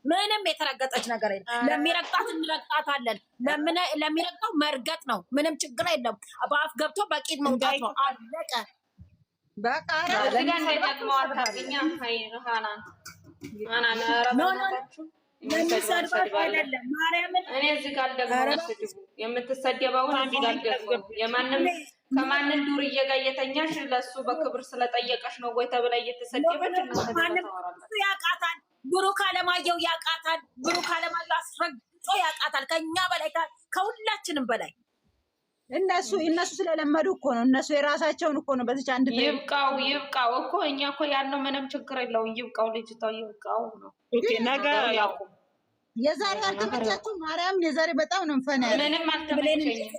ምንም የተረገጠች ነገር የለም። ለሚረግጣት እንረግጣታለን። ለሚረግጠው መርገጥ ነው። ምንም ችግር የለም። በአፍ ገብቶ በቂት መውጣት ነው። አለቀ በቃ። አይደለም ማርያምን እኔ እዚህ ጋር ደግሞ የምትሰደበውን እዚህ ጋር ደግሞ የማንም ከማንም ዱርዬ ጋር እየተኛሽ ለሱ በክብር ስለጠየቀሽ ነው ወይ ተብላ እየተሰደበች ያቃታል። ብሩክ አለማየሁ ያቃታል። ብሩክ አለማየሁ አስረግጦ ያቃታል። ከኛ በላይ ከሁላችንም በላይ እነሱ ስለለመዱ እኮ ነው። እነሱ የራሳቸውን እኮ ነው። በዚህ አንድ ይብቃው እኮ እኛ እኮ ያለው ምንም ችግር የለውም። ይብቃው ልጅቷ ይብቃው ነው። ኦኬ ነገ ያው የዛሬ አልተመቻችሁ ማርያም፣ የዛሬ በጣም ነው ፈና ያለው። ምንም አልተመቸኝም።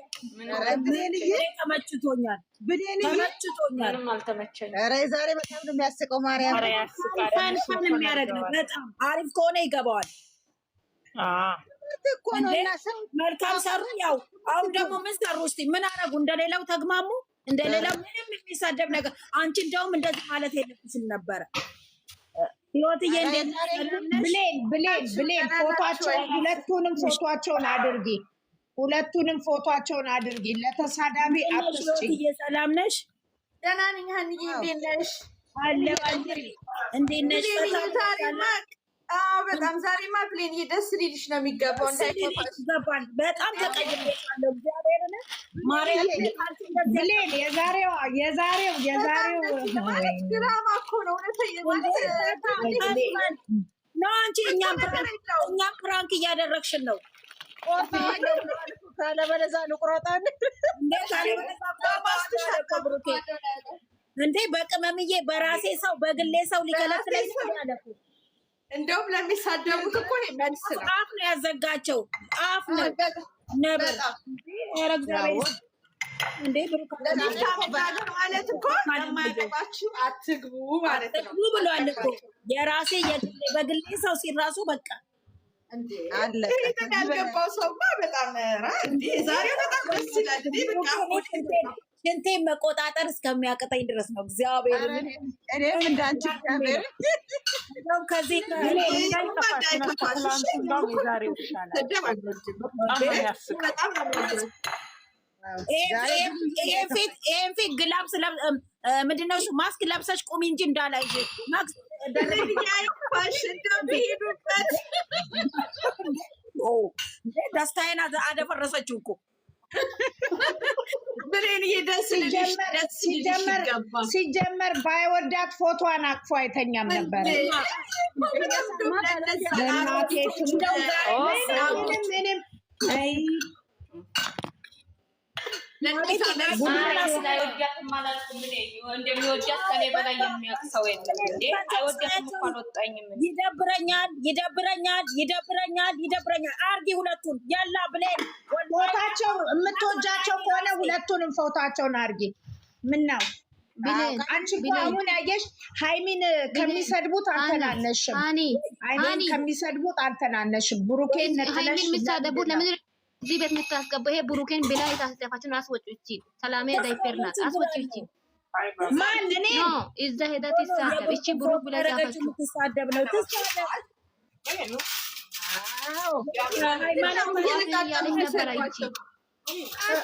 ተመችቶኛል። ምንም አልተመቸኝም። ኧረ የዛሬ በጣም ነው የሚያስቀው ማርያም። ፈን የሚያደርግ ነው። በጣም አሪፍ ከሆነ ይገባዋል። እኮ ነው እና መልካም ሰሩ። ያው አሁን ደግሞ ምን ሰሩ? እስቲ ምን አረጉ? እንደሌላው ተግማሙ? እንደሌላው ምንም የሚሳደብ ነገር አንቺ እንደውም እንደዚህ ማለት የለብሽም ነበረ። ህይወትዬ ብሌን ፎቶአቸውን ሁለቱንም ፎቶአቸውን አድርጊ። ለተሳዳቢ አትስጪ። ሰላም ነሽ? ደህና ነኝ ሀኒዬ፣ እንዴት ነሽ? እንዴት ነሽ? በጣም ዛሬማ ብሌን ደስ ሊልሽ ነው የሚገባው። እንዳይገባል በጣም ተቀይሬሻለሁ። እግዚአብሔርን ማርያም ብሌን የዛሬው ድራማ እኮ ነው ነው። አንቺ እኛም ፕራንክ እያደረግሽን ነው። ካለበለዛ ልቁረጣን እንዴ በቅመምዬ በራሴ ሰው በግሌ ሰው ሊከለክለኝ ያለ እኮ እንደውም ለሚሳደቡት እኮ መልስ ነው። አፍ ነው ያዘጋቸው። አፍ ነው ነበር እንዴ ብሩክ ማለት እኮ ለማያገባችሁ አትግቡ ማለት ነው ብሏል እኮ። የራሴ በግሌ ሰው ሲራሱ በቃ እንዴ አለ ያልገባው ሰውማ በጣም እንዴ ዛሬው በጣም ደስ ይላል። እንዴ በቃ ሽንቴን መቆጣጠር እስከሚያቅተኝ ድረስ ነው። እግዚአብሔር እኔም እንዳንቺ እግዚአብሔር ከዚህ ይሄን ፊት ግላብ ምንድን ነው ማስክ ለብሰሽ ቁሚ እንጂ እንዳላይሽ ማስክ ደስታዬን አደፈረሰችው እኮ ሲጀመር ባይወዳት ፎቶዋን አቅፎ አይተኛም ነበረ። እንደሚወዳት ከኔ በላይ የሚያውቅ ሰው የለም። አይወዳትም እኮ አልወጣኝም። ይደብረኛል። አርጊ ሁለቱን ያላ ብሌን ፎታቸው የምትወጃቸው ከሆነ ሁለቱንም ፎታቸውን አርጊ። ምን ነው አንቺ እኮ አሁን ያየሽ ሃይሚን ከሚሰድቡት አልተናነሽም። ሃይሚን ከሚሰድቡት አልተናነሽም። ብሩኬን ነጥለሽ የሚሳደቡት ለምን እዚህ ቤት የምታስገባው? ይሄ ብሩኬን ብላ የታስተፋችን አስወጪ። እቺ ሰላሜ ዳይፐር ናት። አስወጪ። እቺ ማን እኔ እዛ ሄዳ ትሳደብ። እቺ ብሩክ ብላ ያፋችሁ ትሳደብ ነው ትሳደብ።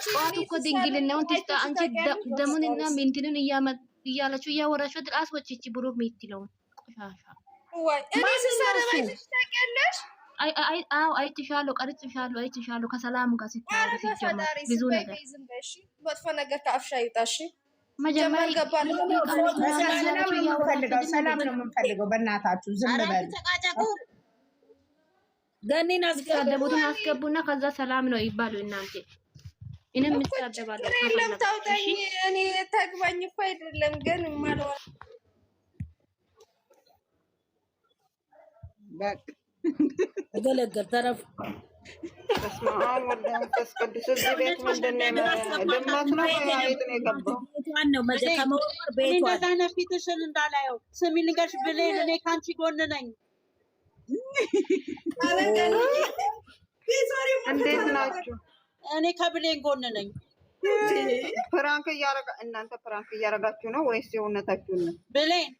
ጠዋት እኮ ድንግልናውን ትስጣ። አንቺ ደሙንና ምንትንን እያለችው እያወራችሁ አስወጪ። እቺ ብሩክ የምትለውን ቆሻሻ አይተሻለሁ፣ አይተሻለሁ ከሰላም ጋር ሲታወሪ ሲጀመር ብዙ ነገር መጥፎ ነገር ከአፍሻ ይውጣሽ። መጀመሪያ ሰላም ነው የምንፈልገው። በእናታችሁ ዝም በሉ። ገኒን አስቀደሙትን አስገቡና ከዛ ሰላም ነው ይባሉ። እናንተ እኔም ምትሳደባለሁ። ታውጣኝ እኔ ታግባኝ እኮ አይደለም ግን ማለው በቃ ገለገል ተረፍ ተስማማ ወደስ ቅዱስ እዚህ ቤት ምንድነው ደማት ነው አይት ነው የገባው ነው መጀመሪያ ቤቷ እንደዛ ነው። ፊትሽን እንዳላየው ስሚ ልንገርሽ ብሌን፣ እኔ ካንቺ ጎን ነኝ። እንዴት ናችሁ? እኔ ከብሌን ጎን ነኝ። ፕራንክ እናንተ ፕራንክ እያረጋችሁ ነው ወይስ የእውነታችሁን ነው? ብሌን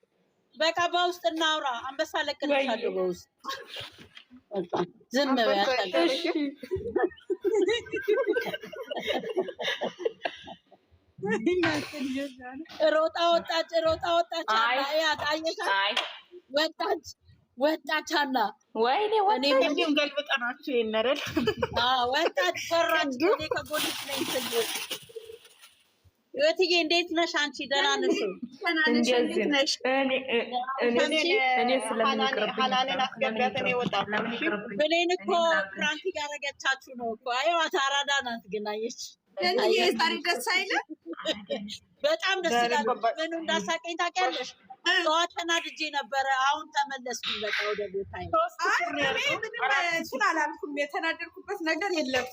በቃ በውስጥ እናውራ። አንበሳ ለቅልሻለሁ በውስጥ ዝም በያታለሽ ሮጣ ወጣች ወጣቻና ወይኔ እኔም ገልብጠናችሁ ይነረል ወጣች ፈራች። እኔ ከጎንሽ ነኝ ትልቅ እህትዬ እንዴት ነሽ አንቺ? ደህና ነሽ? ሀናንን አስገቢያት። እኔ እወጣለሁ። ብሌን እኮ ፕራንክ እያደረገቻችሁ ነው እኮ። አየዋት አራዳ ናት ግን አየች። ዛሬ ደስ አይልም? በጣም ደስ ይላል። ምኑ እንዳሳቀኝ ታውቂያለሽ? ጠዋት ተናድጄ ነበረ። አሁን ተመለስኩኝ በቃ ወደ ቦታዬ። እሱን አላልኩም። የተናደድኩበት ነገር የለም።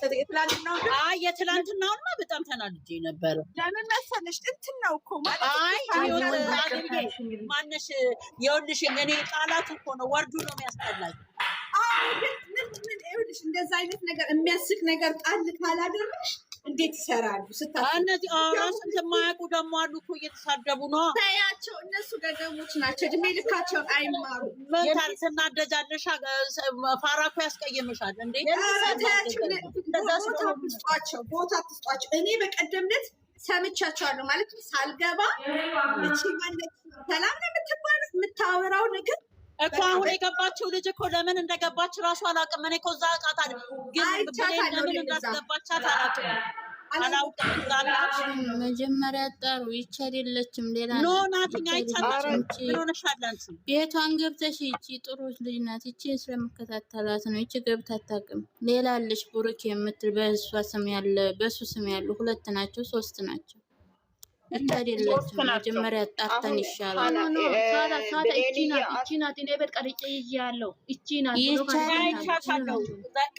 የትላንትናውንማ በጣም ተናድጄ ነበረ። ለምን መሰለሽ? እንትን ነው እኮ ማለት ማነሽ ይኸውልሽ፣ እኔ ቃላቱ እኮ ነው ወርዱ ነው የሚያስጠላኝ። ይኸውልሽ እንደዛ አይነት ነገር የሚያስቅ ነገር ጣል ካላደረሽ እንዴት ይሰራሉ? እነዚህ ራሱን የማያውቁ ደግሞ አሉ እኮ እየተሳደቡ ነው። ታያቸው፣ እነሱ ገገሞች ናቸው። እድሜ ልካቸውን አይማሩ። ስናደጃለሽ ፋራ እኮ ያስቀይምሻል እንዴ። ቦታ አትስጧቸው። እኔ በቀደምነት ሰምቻቸዋለሁ ማለት ሳልገባ ሰላም ነው የምትባለው የምታወራው ነገር እኮ አሁን የገባችው ልጅ እኮ ለምን እንደገባች ራሱ አላውቅም። እኔ እኮ እዛ አውቃታለሁ፣ ግን ለምን እንዳስገባቻት አላውቅም። መጀመሪያ ጠሩ ይቺ አይደለችም ሌላ ኖ ናትኛ አይቻላችም። ምን ሆነሻል አንቺ? ቤቷን ገብተሽ ይቺ ጥሩ ልጅ ናት። ይቺ ስለምከታተላት ነው። ይቺ ገብታ አታውቅም። ሌላ አለሽ ቡሩክ የምትል በእሷ ስም ያለ በሱ ስም ያሉ 2 ናቸው 3 ናቸው። አይደለችም። መጀመሪያ ጣርተን ይሻላል። እቺ ናት። እኔ ቤት ቀርጬ ይያለው እቺ ናት።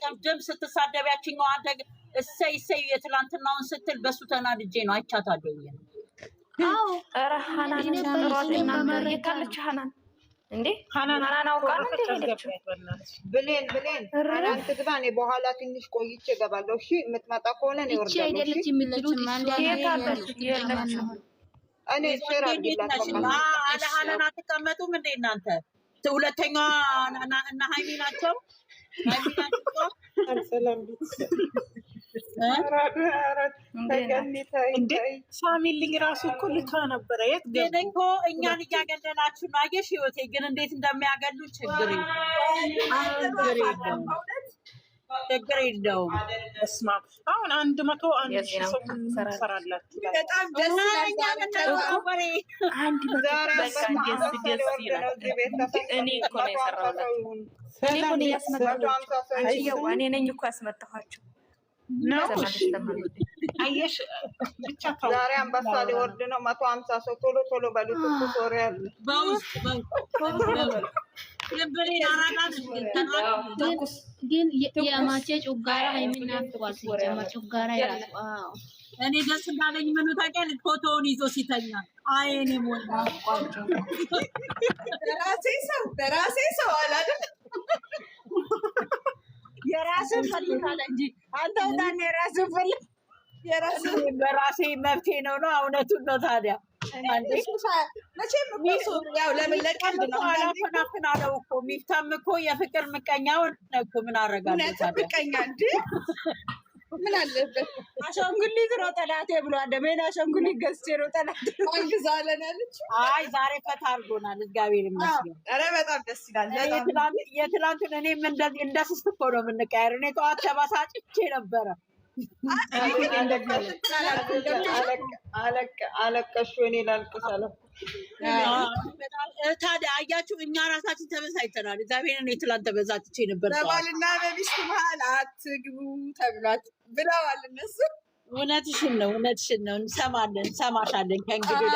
ቅድም ስትሳደቢያችኛው አንተ እሰይ የትላንትናውን ስትል በሱ ተናድጄ ነው አይቻታለሁ። አዎ ኧረ ሀናን የታለች ሀናን እንዴ? ሀናን አውቃ ብሌን ሀናን ትግባ። እኔ በኋላ ትንሽ ቆይቼ እገባለሁ። እሺ የምትመጣ ከሆነ እኔ ወርዳለሁ። አይደለች የሚሉት እኔ ስራ አለ ሀናን አትቀመጡም እንዴ እናንተ? ሁለተኛዋ እና ሀይሚ ናቸው። ፋሚሊ ራሱ እኮ ልካ ነበረ። የት ግን እኮ እኛን እያገለላችሁ ነው። አየሽ ህይወቴ ግን እንዴት እንደሚያገሉ ችግር የለውም። እስማ አሁን 101 ሺህ ሰው እንሰራላችሁ። በጣም ደስ እኔ ነኝ እኮ ያስመጣኋቸው። አየሽ ብቻ ዛሬ አንበሳ ሊወርድ ነው። 150 ሰው ቶሎ በሉት እኮ ሶሪ አለ በውስጥ ግን የማቼ ጩጋራ የሚናፍቋል ሲጀመር ጩጋራ ይላል። እኔ ደስ እንዳለኝ ምኑ ታውቂያለሽ? ፎቶውን ይዞ ሲተኛ አይኔ ሞላ በራሴ ሰው አላለም። የራስን ፈልጋለ እንጂ አንተ ወዳኔ የራስን ፈልግ በራሴ መብቴ ነው። እውነቱን ነው። ታዲያ መቼም ያው ለምን ለቀልድ ነው። አላፈናፍን አለው እኮ ሚፍታም እኮ የፍቅር ምቀኛው ነው እኮ ምን አደርጋለሁ? ምቀኛ እንደ ምን አለበት? አሻንጉሊት ነው ጠላቴ ብሏል። ደሜን አሻንጉሊት ገዝቼ ነው ጠላቴ አንግዛለን አለች። አይ ዛሬ ፈታ አድርጎናል። እግዚአብሔር ይመስገን። ኧረ በጣም ደስ ይላል። የትላንቱን እኔም እንደዚህ እንደ ስስት እኮ ነው የምንቀያየር። እኔ ጠዋት ተበሳጭቼ ነበረ። አለቀሽ እኔ ላልቅስ አለ። ታዲያ አያችሁ እኛ ራሳችን ተበሳጭተናል። እግዚአብሔር እኔ ትላንት ተበሳጭቼ ነበር። በባልና በሚስት መሀል አትግቡ ተብሏት ብለዋል እነሱ። እውነትሽን ነው እንሰማሻለን። ከእንግዲህ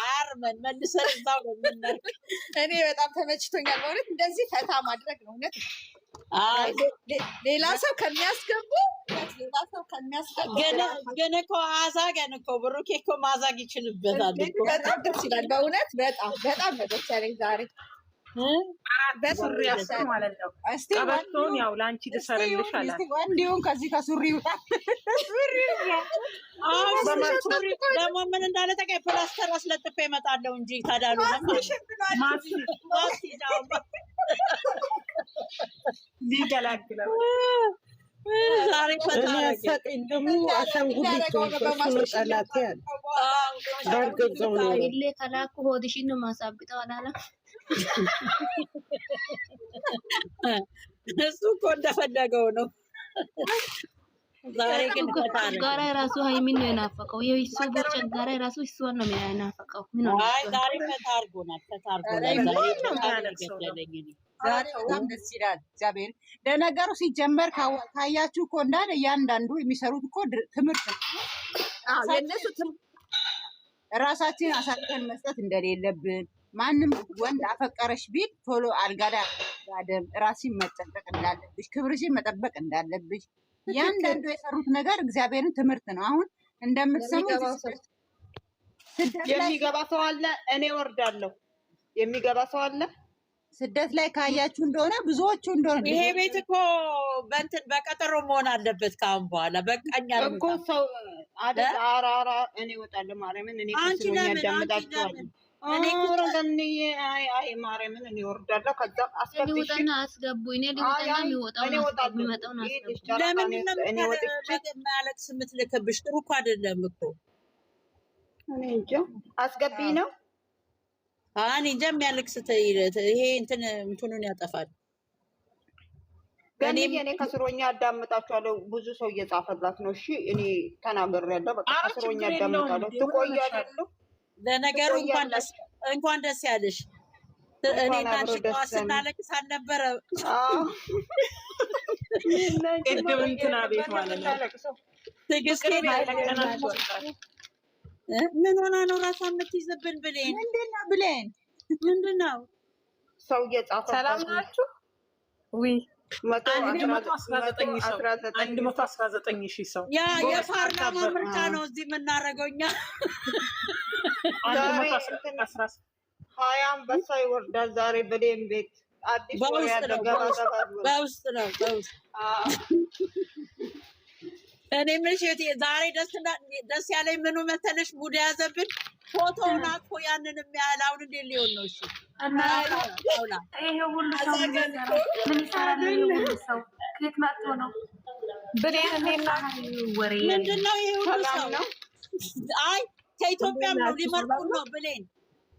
አያርመን መልሰን እዛው ነው የምናርቅ። እኔ በጣም ተመችቶኛል በእውነት እንደዚህ ፈታ ማድረግ ነው እውነት። ሌላ ሰው ከሚያስገቡ ግን እኮ አዛገን እኮ ብሩኬ እኮ ማዛግ ይችልበታል። በጣም ደስ ይላል በእውነት በጣም ደስ ያለኝ ዛሬ በሱሪ ያሰው ማለት ነው። ቀበቶን ያው ላንቺ ልሰርልሽ አላት። እንዲሁም ከዚህ ከሱሪ ደግሞ ምን እንዳለ ተቀይ ፕላስተር አስለጥፌ እመጣለሁ እንጂ ታዳሉ ሊገላግለው ዛሬ ያሳቀኝ ደግሞ አሻንጉሊት እሱ ነው ጠላቴ ያለ ባልገዛው ነው ኢሌ ከላኩ ሆድሽን ነው ማሳብጠው አላለም። እሱ እኮ እንደፈለገው ነው። ዛሬ ግን ጨጓራ ራሱ ሀይሚን ነው የናፈቀው። የሱ ጨጓራ ራሱ እሷን ነው የናፈቀው። አይ ዛሬ ፈታርጎናል። ዛሬ በጣም ደስ ይላል። እግዚአብሔር ለነገሩ ሲጀመር ካያችሁ እኮ እንዳለ እያንዳንዱ የሚሰሩት እኮ ትምህርት ነው። የእነሱ ራሳችን አሳልፈን መስጠት እንደሌለብን ማንም ወንድ አፈቀረሽ ቢል ቶሎ አልጋ ላይ አልጋደም፣ ራስን መጠበቅ እንዳለብሽ፣ ክብርሽን መጠበቅ እንዳለብሽ ያንዳንዱ የሰሩት ነገር እግዚአብሔርን ትምህርት ነው። አሁን እንደምትሰሙት የሚገባ ሰው አለ። እኔ ወርዳለሁ። የሚገባ ሰው አለ። ስደት ላይ ካያችሁ እንደሆነ ብዙዎቹ እንደሆነ ይሄ ቤት እኮ በእንትን በቀጠሮ መሆን አለበት። ካሁን በኋላ በቃኛ እኮ ሰው አይደል? አራራ እኔ እወጣለሁ። ማርያምን እኔ ከስሎኛ ያዳምጣቸዋለሁ። አይ ማርያምን እኔ ወርዳለሁ። ከዛ አስገቡና አስገቡ። እኔ ልውጣና የሚወጣው የሚመጣው ነው። ለምን ነው ማለቅስ የምትልክብሽ? ጥሩ እኮ አይደለም እኮ። እኔ እንጃ አስገቢ ነው እኔ እንጃ የሚያለቅስ ይሄ እንትኑን ያጠፋል። እኔ ከስሮኛ አዳምጣቸዋለሁ። ብዙ ሰው እየጻፈላት ነው። እሺ እኔ ተናግሬያለሁ። በቃ ከስሮኛ አዳምጣለሁ። ትቆያለሁ። ለነገሩ እንኳን ደስ ያለሽ። እኔ ታንቺ ስናለቅስ አልነበረ? ቅድም እንትና ቤት ማለት ነው። ትዕግስቴ ምን ሆና ነው ራሷ የምትይዝብን? ብሌን ምንድነው? ብሌን ምንድነው? ሰው እየጻፈ ሰላም ናችሁ? ውይ 119 ሺህ ሰው ያ የፓርላማ ምርጫ ነው እዚህ የምናደርገው እኛ። 20 አንበሳ ይወርዳል ዛሬ በደም ቤት አዲስ ወሬ ያለ በውስጥ ነው። እኔ ምንሽ ዛሬ ደስ ያለኝ ምኑ መሰለሽ? ሙድ ያዘብን ፎቶውን አጥፎ ያንን የሚያህል አሁን እንዴት ሊሆን ነው? እሺ ይሄ ሁሉ ሰው ምን ይሰራል? ይሄ ሰው ከየት መጥቶ ነው? ምንድን ነው ይሄ ሁሉ ሰው? አይ ከኢትዮጵያም ነው ሊመርጡን ነው ብሌን።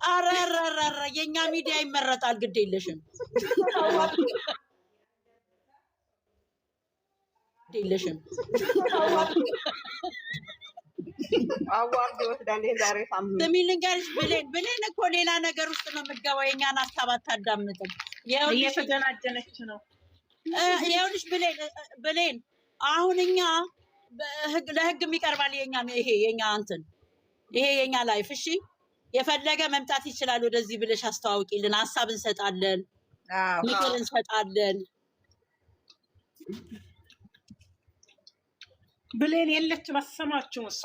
አረረረረ የእኛ ሚዲያ ይመረጣል። ግድ የለሽም አዋርድ ይወስዳል። ዛሬ ሳምንት ስሚ ልንገርሽ ብሌን እኮ ሌላ ነገር ውስጥ ነው የምትገባው። የእኛን ሀሳብ አታዳምጥም። እየተጀናጀነች ነው። ይኸውልሽ ብሌን አሁን እኛ ለህግ የሚቀርባል የኛ እንትን ይሄ የኛ ላይፍ። እሺ የፈለገ መምጣት ይችላል። ወደዚህ ብለሽ አስተዋውቂልን። ሀሳብ እንሰጣለን፣ ምክር እንሰጣለን። ብሌን የለችም። አሰማችሁ እሷ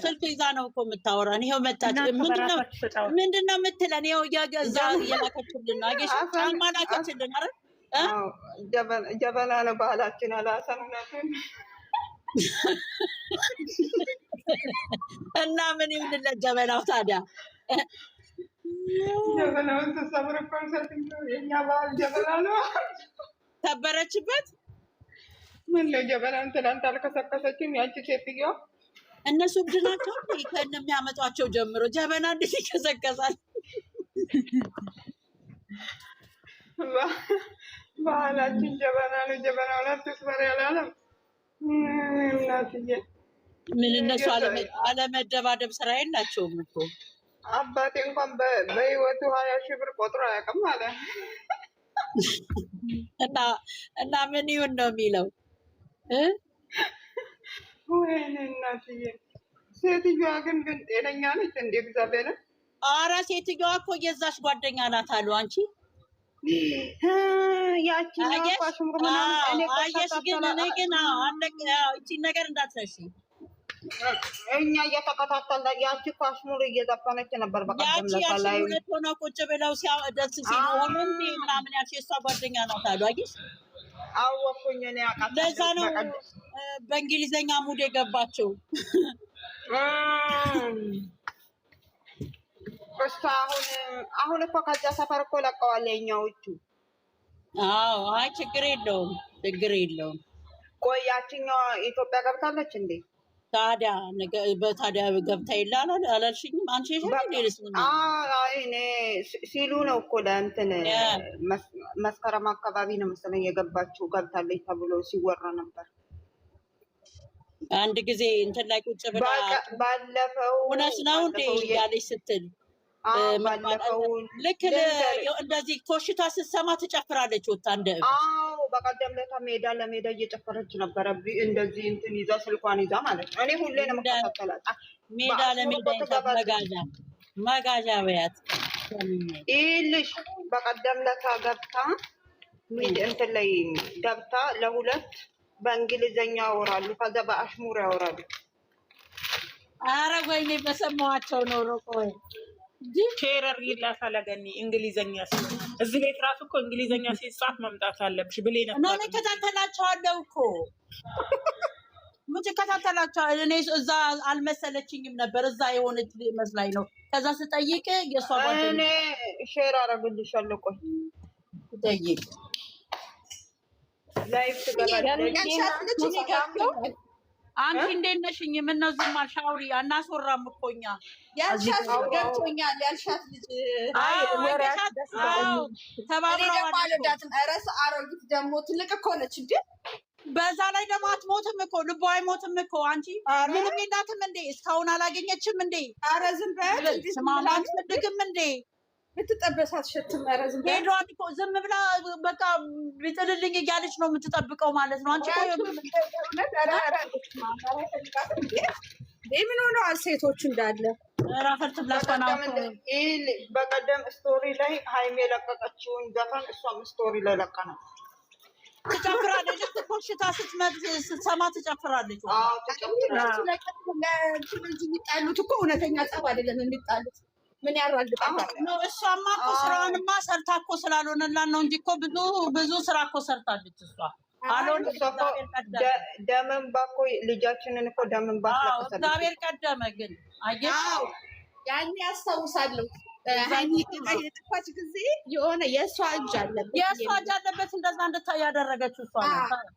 ስልክ ይዛ ነው እኮ የምታወራን። ይኸው መጣች። ምንድነው የምትለን? ይኸው እያገዛ እየላከችልን ነው። አየሽ ጫማ ላከችልን። አረ ጀበና ነው ባህላችን። አላሰምነትም እና ምን ይሁንለት ጀበናው ታዲያ? ጀበናውን ተሰብረ ኮንሰርት የኛ ባህል ጀበና ነው። ሰበረችበት። ምን ነው ጀበናን ትናንት አልከሰከሰችም ያቺ ሴትዮ? እነሱ እብድ ናቸው። ከእነሚያመጧቸው ጀምሮ ጀበና እንዴት ይከሰከሳል? ባህላችን ጀበና ነው። ጀበናውን አትስበር ያላለም እናትዬ። ምን እነሱ አለመደባደብ ስራ የላቸውም እኮ። አባቴ እንኳን በህይወቱ 20 ሺህ ብር ቆጥሮ አያውቅም አለ። እና ምን ይሁን ነው የሚለው? ወይኔ እናትዬ። ሴትዮዋ ግን ጤነኛ ነች እንደ እግዚአብሔር። ኧረ ሴትዮዋ እኮ የዛሽ ጓደኛ ናት አሉ። አንቺ ያቺ አየሽ። ግን እኔ ግን ይቺን ነገር እንዳትረሺ። እኛ እየተከታተለ ያቺ ኳሽሙር እየዘፈነች ነበር። በቀደም ላይ ሁለት ሆነው ቁጭ ብለው ደስ ሲሆኑ ምናምን ያልሽ የእሷ ጓደኛ ናት አሉ። አየሽ አወኩኝ እኔ አውቃታለሁ። ለዛ ነው በእንግሊዘኛ ሙድ የገባቸው። እሷ አሁን እኮ ከዛ ሰፈር እኮ ለቀዋል የኛዎቹ። አዎ አይ ችግር የለውም። ቆይ ያችኛዋ ኢትዮጵያ ገብታለች እንዴ? ታዲያ ገብታ ይላል አላልሽኝም? አንቺ እኔ ሲሉ ነው እኮ ለእንትን መስከረም አካባቢ ነው መሰለኝ የገባችው ገብታለች ተብሎ ሲወራ ነበር። አንድ ጊዜ እንትን ላይ ቁጭ ብላ ባለፈው እውነት ነው እንዴ ያለች ስትል ልክ እንደዚህ ኮሽታ ስትሰማ ትጨፍራለች ወጣ እንደ በቀደም ለታ ሜዳ ለሜዳ እየጨፈረች ነበረ። እንደዚህ እንትን ይዛ ስልኳን ይዛ ማለት ነው። እኔ ሁሌ ነው የምከታተላት። ሜዳ ለሜዳ መጋዣ በያት ይልሽ በቀደም ለታ ገብታ እንትን ላይ ገብታ ለሁለት በእንግሊዘኛ ያወራሉ፣ ከዛ በአሽሙር ያወራሉ። ኧረ ወይኔ በሰማኋቸው ነው ቆይ ሼረር ይላታል ገኒ እንግሊዘኛ ሲሆን እዚህ ቤት ራሱ እኮ እንግሊዘኛ ሲጻፍ መምጣት አለብሽ ብለኝ ነበር። እኔ ከታተላቸዋለሁ እኮ ምን ተከታተላቸው። እኔ እዛ አልመሰለችኝም ነበር፣ እዛ የሆነች መስላኝ ነው። ከዛ ስጠይቅ የሷ ጓደኛ እኔ ሼር አደርግልሻለሁ። ቆይ ጠይቅ ላይፍ ትገባለች። አንቺ እንዴት ነሽኝ? ምነው ዝም አልሽ? አውሪ አናስወራም እኮ እኛ ያልሻት ገብቶኛል። ያልሻት ልጅ ተባብረው አልወዳትም። እረስ አሮጊት ደግሞ ትልቅ እኮ ነች እንዴ! በዛ ላይ ደግሞ አትሞትም እኮ ልቧ አይሞትም እኮ። አንቺ ምንም የላትም እንዴ? እስካሁን አላገኘችም እንዴ? ኧረ ዝም በል ስማማት ትልቅም እንዴ ብትጠበሳት ሸትም። ኧረ ዝም በል ሄዷን እኮ ዝም ብላ በቃ ቢጥልልኝ እያለች ነው የምትጠብቀው ማለት ነው። አንቺ ምን ሆነዋል ሴቶቹ እንዳለ ራፈርት ብላስና በቀደም ስቶሪ ላይ ሀይሜ የለቀቀችውን ዘፈን እሷም ስቶሪ ላይ ለቃ ነው ትጨፍራለች። ልክ ኮሽታ ስትሰማ ትጨፍራለች። የሚጣሉት እኮ እውነተኛ ጸብ አይደለም የሚጣሉት። ምን ያራልጣል ነው? እሷማ እኮ ስራዋንማ ሰርታ እኮ ስላልሆነላት ነው እንጂ እኮ ብዙ ስራ እኮ ሰርታለች እሷ። ደምን ባኮ ልጃችንን እኮ ደምን ባ እግዚአብሔር ቀደመ። ግን አየሽ ያኔ ያስታውሳለሁ የጥፋች ጊዜ የሆነ የእሷ እጅ አለበት እንደዛ እንድታይ ያደረገችው እሷ ነው።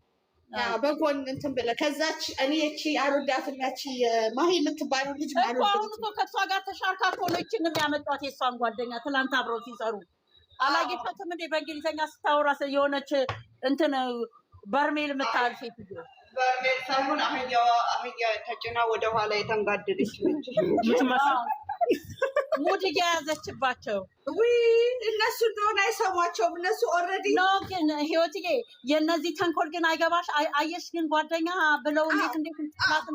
በጎን እንትን ብለህ ከዛች እኔ እቺ አልወዳትም ያቺ ማሂ የምትባለው ልጅ ማለት ነው። አሁን እኮ ከእሷ ጋር ተሻርካ እኮ ነው ይችን የሚያመጧት የእሷን ጓደኛ ትናንት አብረው ሲሰሩ አላጌሻትም እንዴ? በእንግሊዝኛ ስታወራ የሆነች እንትን በርሜል የምታህል ሴት በርሜል ሳይሆን አህያ ተጭና ወደኋላ የተንጋደደች ሙድ እየያዘችባቸው እነሱ እንደሆነ አይሰሟቸውም። እነሱ ኦልሬዲ ነው። ግን ህይወትዬ የእነዚህ ተንኮል ግን አይገባሽ። አየሽ ግን ጓደኛ ብለው እንዴት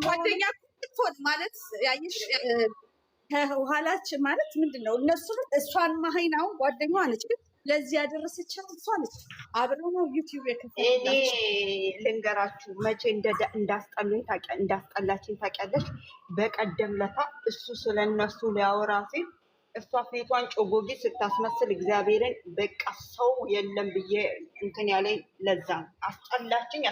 ጓደኛ ማለት ያየሽ ከኋላችን ማለት ምንድን ነው? እነሱ እሷን ማሀይናውን ጓደኛዋ ነች፣ ግን ለዚህ ያደረሰቻት እሷ ነች። አብረው ነው ዩቲዩብ እኔ ልንገራችሁ መቼ እንዳስጠላችን ታውቂያለሽ? በቀደም ለታ እሱ ስለነሱ ሊያወራ ሲል እሷ ፊቷን ጮጎጊ ስታስመስል እግዚአብሔርን በቃ ሰው የለም ብዬ እንትን ያለኝ ለዛ ነው። አስጠላችኝ።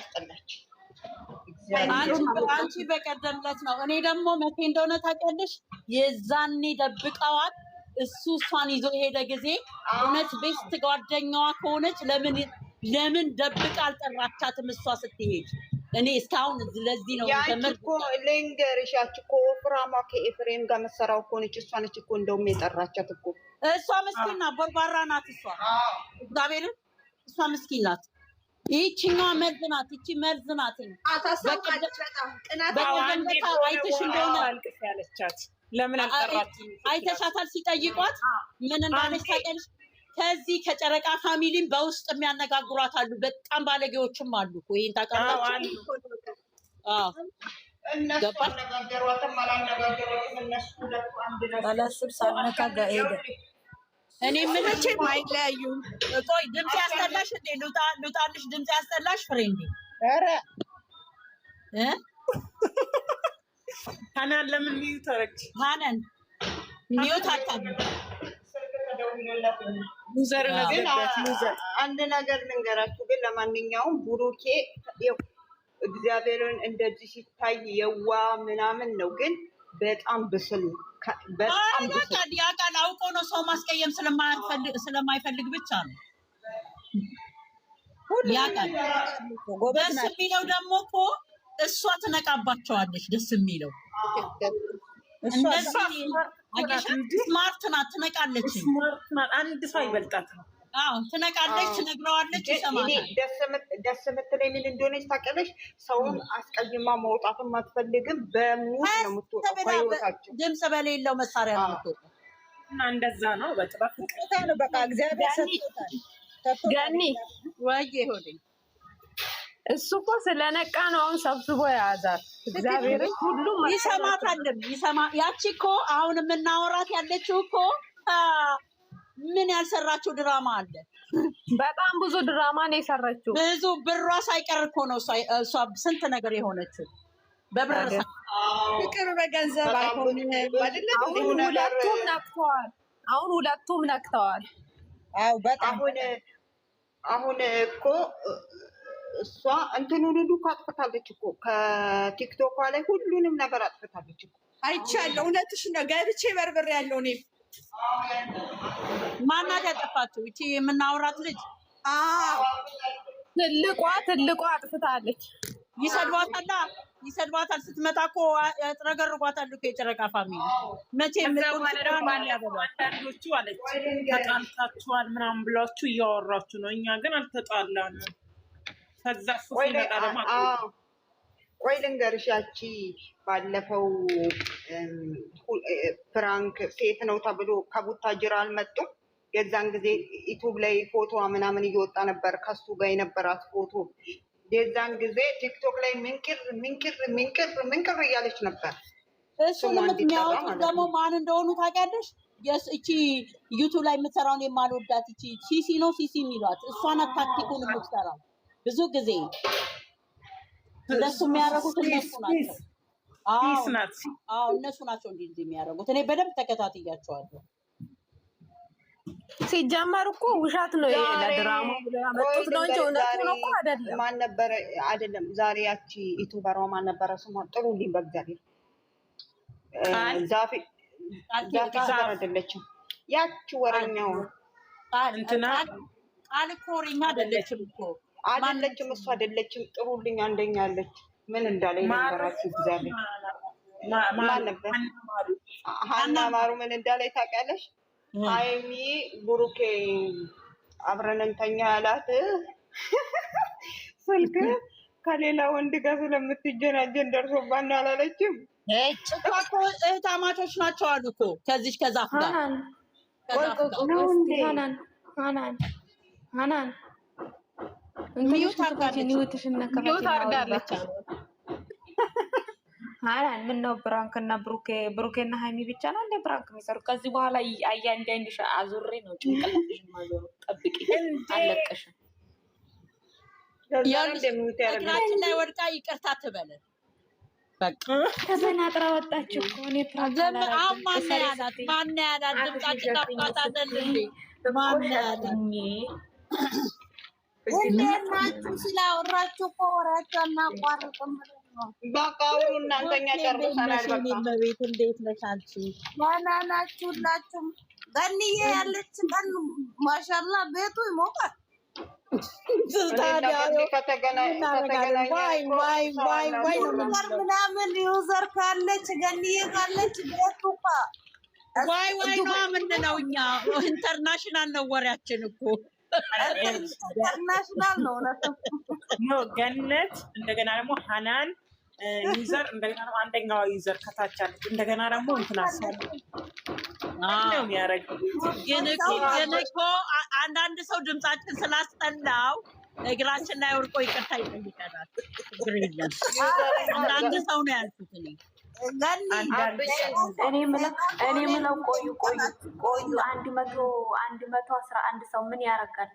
አንቺ በቀደምለት ነው። እኔ ደግሞ መቼ እንደሆነ ታውቂያለሽ? የዛኔ ደብቀዋት እሱ እሷን ይዞ የሄደ ጊዜ እውነት ቤስት ጓደኛዋ ከሆነች ለምን ደብቃ አልጠራቻትም? እሷ ስትሄድ እኔ እስካሁን ለዚህ ነው ልንገርሽ፣ ያች እኮ ወፍራሟ ከኤፍሬም ጋር መሰራው እኮ ነች። እሷ ነች እኮ እንደውም የጠራቻት እኮ። እሷ ምስኪን ናት፣ ቦርባራ ናት። እሷ እግዚአብሔርን እሷ ምስኪን ናት። ይህችኛዋ መርዝ ናት። ይቺ መርዝ ናት። አይተሽ እንደሆነ ያለቻት ለምን አልጠራችም? አይተሻታል? ሲጠይቋት ምን እንዳለች ታውቂያለሽ? ከዚህ ከጨረቃ ፋሚሊም በውስጥ የሚያነጋግሯት አሉ። በጣም ባለጌዎችም አሉ። ይሄን ታውቃላችሁ? እኔ ምንችም አይለያዩም። ቆይ ድምፅ ያስጠላሽ እንዴ? ልውጣልሽ? ድምፅ ያስጠላሽ ፍሬንዴ? ኧረ ሀናን ለምን ሚዩት አደረግሽ? ሀናን ሚዩት አታድርጊ። አንድ ነገር ልንገራችሁ ግን ለማንኛውም ብሩኬ እግዚአብሔርን እንደዚህ ሲታይ የዋ ምናምን ነው፣ ግን በጣም ብስል ያውቃል። አውቆ ነው ሰው ማስቀየም ስለማይፈልግ ብቻ ነው። ያውቃል። ደስ የሚለው ደግሞ እኮ እሷ ትነቃባቸዋለች። ደስ የሚለው እንደዚህ ስማርት ናት፣ ትነቃለች። አንድ ሰው ይበልጣት ነው። ትነቃለች፣ ትነግረዋለች፣ ይሰማታል። ደስ የምትለኝ ምን እንደሆነች ታውቂያለሽ? ሰውን አስቀይማ መውጣትም አትፈልግም። በሙድ ነው የምትወጣው ከህይወታቸው። ድምፅ በሌለው መሳሪያ ነው የምትወጣው እና እንደዛ ነው። በቃ በቃ እግዚአብሔር ሰጥቶታል። ገኒ ወይ ሆዴ እሱ እኮ ስለነቃ ነው አሁን ሰብስቦ የያዛት። እግዚአብሔር ሁሉም ይሰማታልም። ያቺ እኮ አሁን የምናወራት ያለችው እኮ ምን ያልሰራችው ድራማ አለ። በጣም ብዙ ድራማ ነው የሰራችው። ብዙ ብሯ ሳይቀር እኮ ነው እሷ ስንት ነገር የሆነችው በብር። ፍቅር በገንዘብ አይሆንም አይደለም። አሁን ሁለቱም ነክተዋል። አዎ በጣም አሁን እኮ እሷ እንትኑን ሁሉ እኮ አጥፍታለች እኮ ከቲክቶኳ ላይ ሁሉንም ነገር አጥፍታለች እኮ። አይቻለሁ። እውነትሽ ነው። ገብቼ በርብሬ ያለው እኔ። ማናት ያጠፋችው? እቺ የምናወራት ልጅ ትልቋ አጥፍታለች። ይሰድቧታል። ስትመጣ እኮ ያጥረገርጓታል እኮ የጨረቃ ፋሚሊ። መቼም አንዳንዶቹ አለች ተጣልታችኋል ምናምን ብላችሁ እያወራችሁ ነው። እኛ ግን አልተጣላንም። ከዛ ቆይ ልንገርሽ፣ ያቺ ባለፈው ፍራንክ ሴት ነው ተብሎ ከቡታጅራ አልመጡም። የዛን ጊዜ ዩቱብ ላይ ፎቶ ምናምን እየወጣ ነበር ከሱ ጋር የነበራት ፎቶ። የዛን ጊዜ ቲክቶክ ላይ ምንቅር እያለች ነበር። እሱን የሚያወጡት ደግሞ ማን እንደሆኑ ታውቂያለሽ? እቺ ዩቱብ ላይ የምትሰራውን የማልወዳት እቺ ሲሲ ነው ሲሲ የሚሏት እሷን ታክቲኩን የምትሰራው ብዙ ጊዜ እነሱ የሚያደርጉት እነሱ ናቸው። እነሱ ናቸው እንዲህ የሚያደርጉት። እኔ በደንብ ተከታትያቸዋለሁ። ሲጀመር እኮ ውሻት ነው ለድራማ ያመጡት ነው እንጂ እውነቱ ነው እኮ አይደለም። ማን ነበረ? አይደለም ዛሬ ያቺ ዩቱበሯ ማን ነበረ ስሟ? ጥሩልኝ በእግዚአብሔር። ዛፌ አይደለችም ያቺ ወረኛው እንትና ቃል እኮ ወሬኛ አይደለችም እኮ አይደለችም። እሱ አይደለችም። ጥሩልኝ አንደኛ አለች። ምን እንዳለ ይነበራችሁ እግዚአብሔር። ማን ነበር? ሀና ማሩ ምን እንዳለ ታውቂያለሽ? ሀይሚ ብሩኬ አብረን እንተኛ ያላት ስልክ ከሌላ ወንድ ጋር ስለምትጀናጀን ደርሶባን አላለችም? እህታማቾች ናቸው አሉ እኮ ከዚች ከዛፍ ጋር ሀናን ሚዩት አድርጋለች። ሀናን ምን ነው ብራንክና ብሩኬና ሀይሚ ብቻ ነው እንደ ብራንክ የሚሰሩ? ከዚህ በኋላ አንድ አዙሬ ነው ጭንቅላትሽን ማዞሩ። ጠብቂ አለቀሽም። እግራችን ላይ ወድቃ ይቅርታ ትበለን። በቃ ተሰናጥራ ወጣች እኮ። እኔ ማን ያላት ድምጻችን አባታለን እንዴ? ማን ያላት እንዴት ናችሁ? ስላወራችሁ እኮ ወሬያችሁ አናቋርጥም። በቃ አውሩ እናንተኛ ጨርሰናል። በቤት እንዴት ነሽ አንቺ? ደህና ናችሁ ሁላችሁም? ገንዬ ያለች ቀን ማሻላ ቤቱ ይሞቃል። ምናምን ዩዘር ካለች ገንዬ ካለች ቤቱ ዋይ ነው የምንለው እኛ። ኢንተርናሽናል ነው ወሬያችን እኮ ኢንተርናሽናል ነው ገነት። እንደገና ደግሞ ሀናን ዩዘር፣ እንደገና ደግሞ አንደኛዋ ዩዘር ከታች አለች። እንደገና ደግሞ እንትናስ ነው የሚያደርግ። ግን እኮ አንዳንድ ሰው ድምጻችን ስላስጠላው እግራችን ላይ ወርቆ ይቅርታ ይጠይቀናል። ችግር የለም። አንዳንድ ሰው ነው ያልኩት እኔ። እኔ ምለው ቆዩ 111 ሰው ምን ያደርጋል?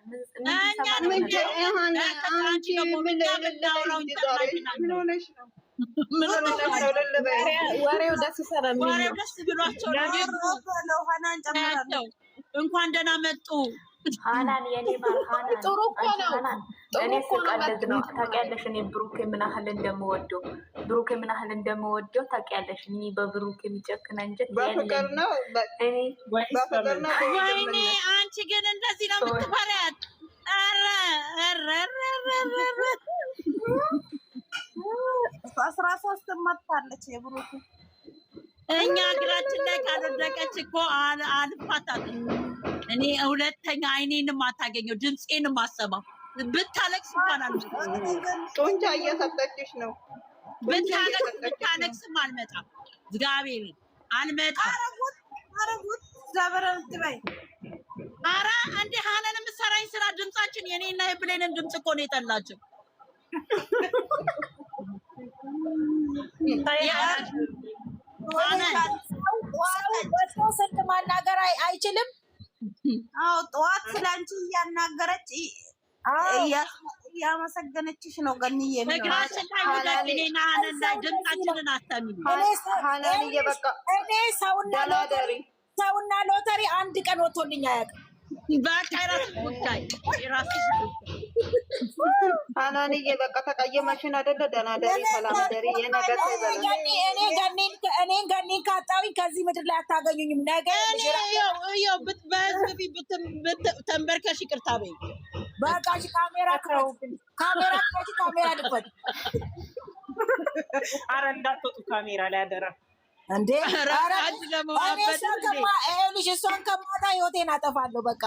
ወሬው ደስ ብሏቸው እንኳን ደህና መጡ። ሀናን የኔ ማር ሀናን ጥሩ እኮ ነው። እኔ ስቀልድ ነው ታውቂያለሽ። እኔ ብሩኬ ምን ያህል እንደምወደው ታውቂያለሽ። እኔ በብሩኬ የሚጨክን እንጀት በፍቅር ነው። ወይኔ አንቺ ግን እንደዚህ ነው የምትፈሪያት? ኧረ 13 መታለች የብሩክ እኛ እግራችን ላይ ካደረቀች እኮ አልፋታትም። እኔ ሁለተኛ አይኔንም አታገኘው ድምፄንም አሰማው ብታለቅስ እንኳን ጡንቻ እየሰጠችሽ ነው። ብታለቅስም አልመጣም። እግዚአብሔር አልመጣም። አረጉት ዘበረንት በይ ኧረ እንደ ሀናን የምትሰራኝ ስራ ድምጻችን የኔና የብሌንን ድምጽ እኮ ነው የጠላችው። ስልክ ማናገር አይችልም። አዎ ጠዋት ስላንቺ እያናገረች እያመሰገነችሽ ነው። ገንዬ እግራችን ላይ ወደቅ። እኔና ሀናን ላይ ድምጻችንን አሰሚኝ። እኔ ሰውና ሎተሪ አንድ ቀን ወጥቶልኝ አያውቅም። በቃ የራስሽ ጉዳይ የራስሽ ሀናንዬ በቃ ተቀየመሽን አይደለ? ደህና ደሪ፣ ሰላም ደሪ። የነገር እኔን ገኒን ካጣሁኝ ከዚህ ምድር ላይ አታገኙኝም። ነገ በህዝብ ፊት ተንበርከሽ ይቅርታ በይ። በቃ ካሜራ ድፈት። ኧረ እንዳትወጡ ካሜራ ላይ አደራ እንዴ! ልጅ እሷን ከማታ ህይወቴን አጠፋለሁ። በቃ